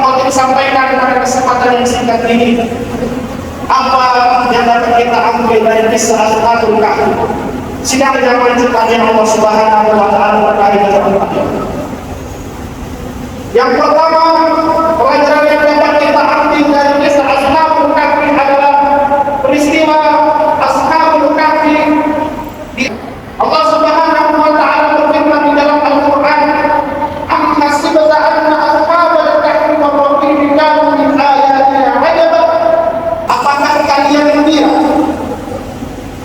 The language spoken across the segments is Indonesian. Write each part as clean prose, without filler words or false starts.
mau disampaikan pada kesempatan yang singkat ini, apa yang dapat kita ambil dari kisah Ashabul Kahfi? Sidang yang melanjutkannya Allah Subhanahu wa Ta'ala terkait dengan Allah. Yang pertama, pelajaran yang dapat kita ambil dari kisah Ashabul Kahfi adalah peristiwa Ashabul Kahfi. Allah Subhanahu wa Ta'ala berfirman di dalam Al-Qur'an, "Am hasibta anna ashabal kahfi wa raqim kanu min ayatina 'ajaba?" Apakah kalian mengira?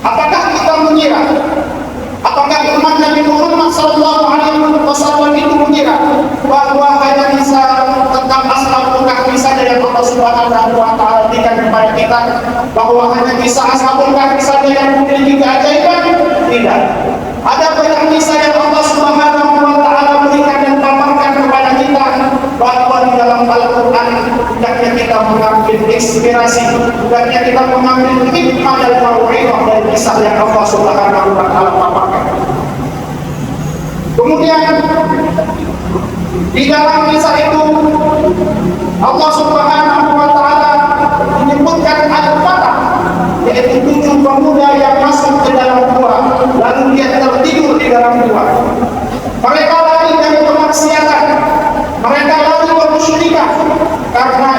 Apakah kita mengira? Apakah umat Nabi Muhammad SAW itu mengira bahwa hanya bisa tentang Ashabul Kahfi saja yang Allah Subhanahu wa Ta'ala berikan kepada kita, bahwa hanya kisah Ashabul Kahfi saja yang memiliki keajaiban? Tidak. Ada banyak kisah yang Allah Subhanahu wa Ta'ala berikan dan paparkan kepada kita, bahwa di dalam Al-Quran hendaknya kita mengambil inspirasi, hendaknya kita mengambil hikmah dan mau'izah dari kisah yang Allah Subhanahu wa Ta'ala paparkan. Kemudian di dalam kisah itu Allah Subhanahu wa Ta'ala menyebutkan al-fatah, yaitu 7 pemuda yang masuk ke dalam gua, lalu dia tertidur di dalam gua. Mereka lari dari kemaksiatan, mereka lari kemusyrikan. Karena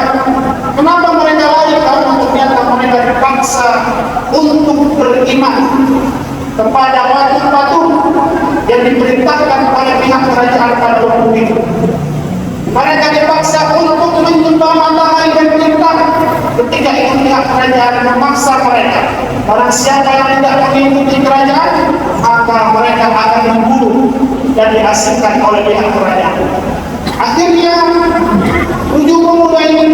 kenapa mereka lari? Karena ternyata mereka dipaksa untuk beriman kepada patung-patung yang diperintahkan oleh pihak kerajaan pada waktu itu. Mereka dipaksa untuk menyembah matahari dan bintang. Ketika itu pihak kerajaan memaksa mereka, barang siapa yang tidak mengikuti kerajaan, maka mereka akan dibunuh dan diasingkan oleh pihak kerajaan. Akhirnya 7 pemuda ini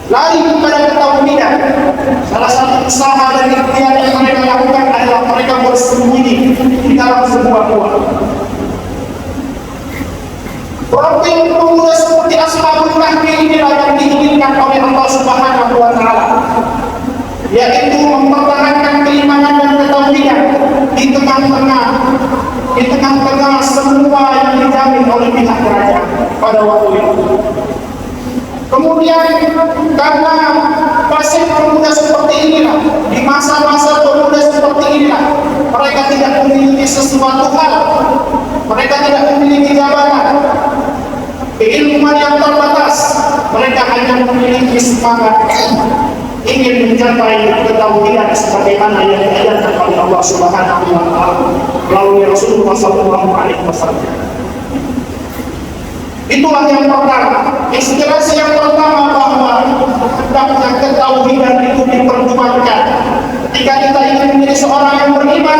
lari kepada ketauhidan. Salah satu usaha dari ikhtiar yang mereka lakukan adalah mereka bersembunyi di dalam sebuah gua. Profil pemuda seperti Ashabul Kahfi inilah yang diinginkan oleh Allah Subhanahu wa Ta'ala, yaitu mempertahankan keimanan dan ketauhidan di tengah-tengah semua yang dijamin oleh pihak kerajaan pada waktu itu. Kemudian karena pasif pemuda seperti inilah, di masa-masa pemuda seperti inilah, mereka tidak memiliki sesuatu hal, mereka tidak memiliki jabatan, keilmuan yang terbatas, mereka hanya memiliki semangat ingin mencapai ketauhidan sebagaimana yang diajarkan oleh Allah Subhanahu wa Ta'ala melalui Rasulullah SAW. Itulah yang pertama, inspirasi yang pertama, bahwa hendaknya ketauhidan itu diperjuangkan. Ketika kita ingin menjadi seorang yang beriman,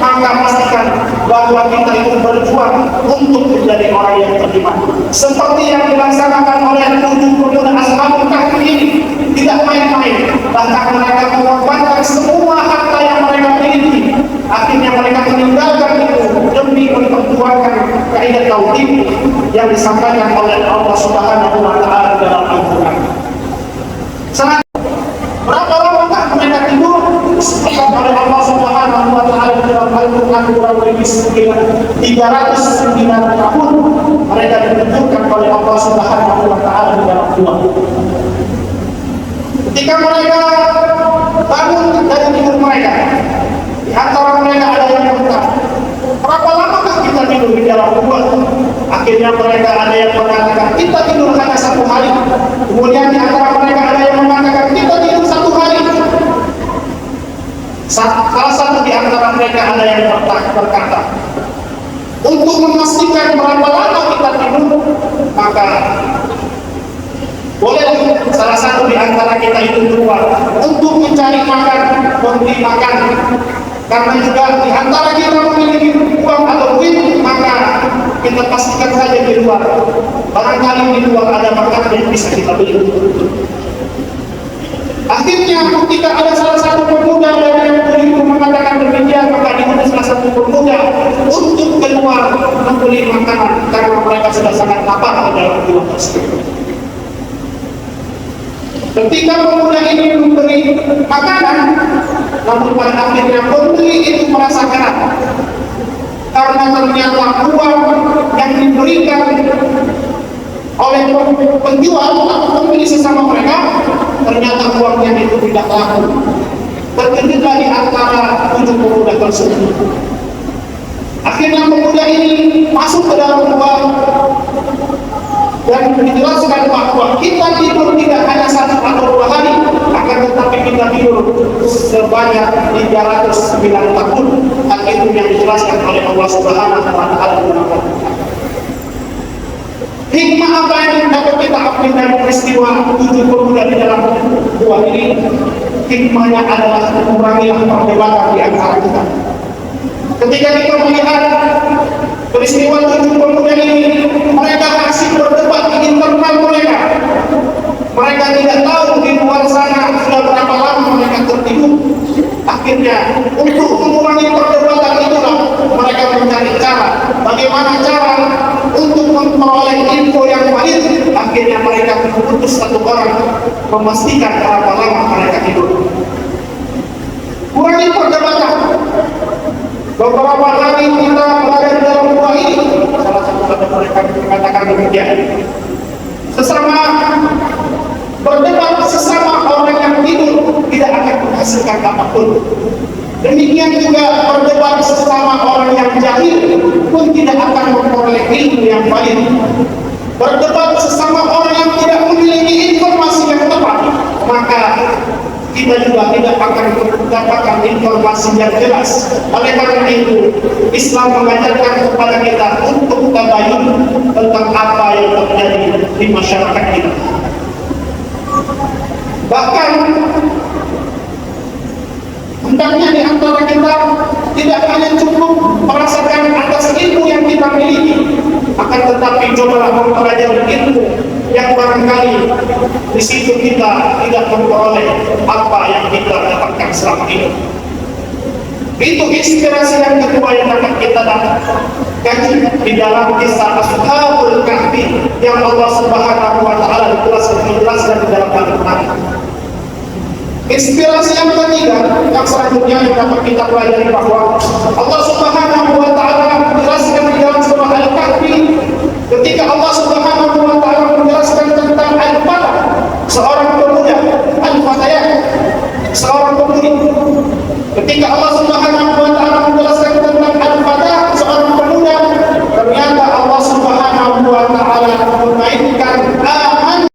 maka pastikan bahwa kita itu berjuang untuk menjadi orang yang beriman. Seperti yang dilaksanakan oleh 7 pemuda Ashabul Kahfi ini, tidak main-main. Bahkan mereka mengorbankan semua harta yang mereka miliki. Akhirnya mereka meninggalkan itu demi memperjuangkan kaidah tauhid yang disampaikan oleh Allah Subhanahu wa Ta'ala dalam Al-Quran. Sangat berapa lama mereka tidur? Disebutkan oleh Allah Subhanahu wa Ta'ala dalam Al-Quran kurang lebih 309 tahun mereka ditidurkan oleh Allah Subhanahu wa Ta'ala di dalam gua. Ketika mereka bangun dari tidur mereka, di antara mereka ada yang berkata, berapa lamakah kita tidur di dalam gua? Akhirnya mereka ada yang mengatakan, kita tidur hanya 1 hari. Kemudian di antara mereka ada yang mengatakan, kita tidur 1 hari. Salah satu di antara mereka ada yang berkata, untuk memastikan berapa lama kita tidur, maka boleh salah satu di antara kita itu keluar untuk mencari makan, membeli makan. Karena juga di antara kita memiliki uang atau duit, maka kita pastikan saja di luar. Barangkali di luar ada makanan yang bisa kita beli. Akhirnya ketika ada salah satu pemuda dari yang itu mengatakan demikian, maka diutus salah satu pemuda untuk keluar membeli makanan karena mereka sudah sangat lapar di dalam gua tersebut. Ketika pemuda ini memberi makanan, namun pada akhirnya pembeli itu merasa heran karena ternyata uang yang diberikan yang penjual atau pembeli sesama mereka, ternyata uangnya itu tidak laku. Terkejutlah di antara 7 pemuda tersebut. Akhirnya pemuda ini masuk ke dalam gua dan dijelaskan bahwa kita tidur tidak hanya 1 atau 2 hari, akan tetapi kita tidur sebanyak 309 tahun. Hal itu yang dijelaskan oleh Allah Subhanahu wa Ta'ala. Hikmah apa yang dapat kita ambil dari peristiwa 7 pemuda di dalam gua ini? Hikmahnya adalah mengurangilah perdebatan di antara kita. Ketika kita melihat peristiwa 7 pemuda ini, mereka asik berdebat di internal mereka. Mereka tidak tahu di luar sana sudah berapa lama mereka tertidur. Akhirnya untuk mengurangi perdebatan itulah mereka mencari cara. Bagaimana cara untuk memperoleh info yang valid? Akhirnya mereka memutus 1 orang memastikan berapa lama mereka tidur. Kurangi perdebatan. Beberapa hari kita berada di dalam gua ini, salah satu dari mereka mengatakan demikian. Sesama berdebat sesama orang yang tidur tidak akan menghasilkan apapun. Demikian juga berdebat sesama orang yang jahil pun tidak akan memperoleh ilmu yang valid. Berdebat sesama orang yang tidak memiliki informasi yang tepat, maka kita juga tidak akan mendapatkan informasi yang jelas. Oleh karena itu, Islam mengajarkan kepada kita untuk tabayun tentang apa yang terjadi di masyarakat kita. Bahkan hendaknya di antara kita tidak hanya cukup merasakan atas ilmu yang kita miliki, akan tetapi cobalah mempelajari ilmu yang barangkali di situ kita tidak memperoleh apa yang kita dapatkan selama ini. Itu inspirasi yang kedua yang dapat kita kaji di dalam kisah Ashabul Kahfi yang Allah Subhanahu wa Ta'ala menjelaskan di dalam Al-Quran. Inspirasi yang ketiga yang selanjutnya yang dapat kita pelajari bahwa Allah Subhanahu